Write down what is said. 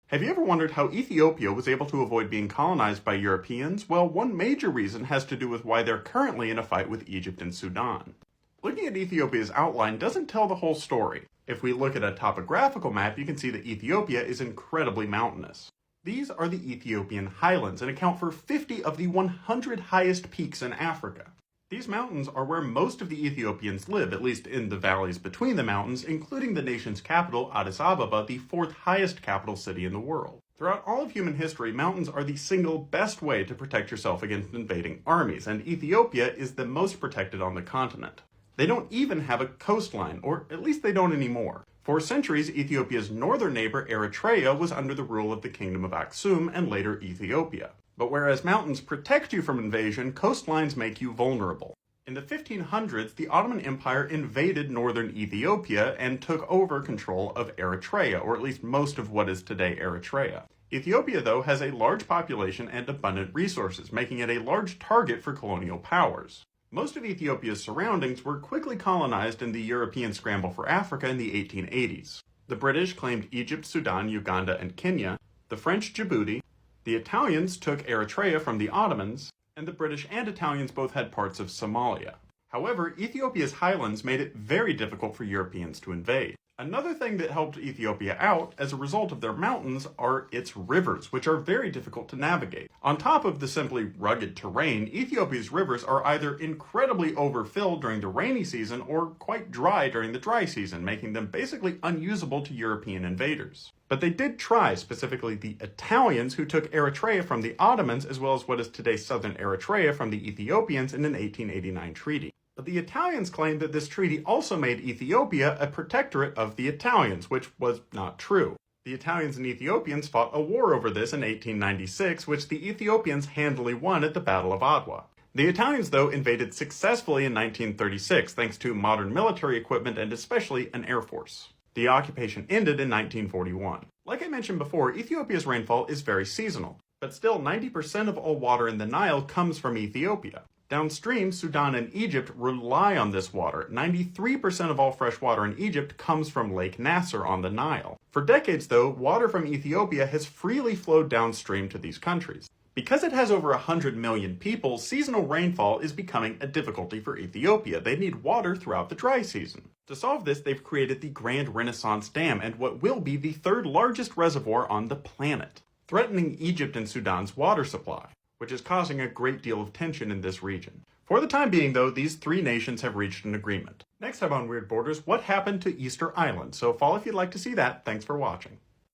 Have you ever wondered how Ethiopia was able to avoid being colonized by Europeans? Well, one major reason has to do with why they're currently in a fight with Egypt and Sudan. Looking at Ethiopia's outline doesn't tell the whole story. If we look at a topographical map, you can see that Ethiopia is incredibly mountainous. These are the Ethiopian highlands and account for 50 of the 100 highest peaks in Africa. These mountains are where most of the Ethiopians live, at least in the valleys between the mountains, including the nation's capital, Addis Ababa, the fourth highest capital city in the world. Throughout all of human history, mountains are the single best way to protect yourself against invading armies, and Ethiopia is the most protected on the continent. They don't even have a coastline, or at least they don't anymore. For centuries, Ethiopia's northern neighbor Eritrea was under the rule of the Kingdom of Aksum and later Ethiopia. But whereas mountains protect you from invasion, coastlines make you vulnerable. In the 1500s, the Ottoman Empire invaded northern Ethiopia and took over control of Eritrea, or at least most of what is today Eritrea. Ethiopia, though, has a large population and abundant resources, making it a large target for colonial powers. Most of Ethiopia's surroundings were quickly colonized in the European scramble for Africa in the 1880s. The British claimed Egypt, Sudan, Uganda, and Kenya, the French Djibouti, the Italians took Eritrea from the Ottomans, and the British and Italians both had parts of Somalia. However, Ethiopia's highlands made it very difficult for Europeans to invade. Another thing that helped Ethiopia out as a result of their mountains are its rivers, which are very difficult to navigate. On top of the simply rugged terrain, Ethiopia's rivers are either incredibly overfilled during the rainy season or quite dry during the dry season, making them basically unusable to European invaders. But they did try, specifically the Italians, who took Eritrea from the Ottomans as well as what is today southern Eritrea from the Ethiopians in an 1889 treaty. But the Italians claimed that this treaty also made Ethiopia a protectorate of the Italians, which was not true. The Italians and Ethiopians fought a war over this in 1896, which the Ethiopians handily won at the Battle of Adwa. The Italians, though, invaded successfully in 1936 thanks to modern military equipment and especially an air force. The occupation ended in 1941. Like I mentioned before, Ethiopia's rainfall is very seasonal, but still 90% of all water in the Nile comes from Ethiopia. Downstream, Sudan and Egypt rely on this water. 93% of all fresh water in Egypt comes from Lake Nasser on the Nile. For decades, though, water from Ethiopia has freely flowed downstream to these countries. Because it has over 100 million people, seasonal rainfall is becoming a difficulty for Ethiopia. They need water throughout the dry season. To solve this, they've created the Grand Renaissance Dam and what will be the third largest reservoir on the planet, threatening Egypt and Sudan's water supply, which is causing a great deal of tension in this region. For the time being, though, these three nations have reached an agreement. Next time on Weird Borders, what happened to Easter Island? So follow if you'd like to see that. Thanks for watching.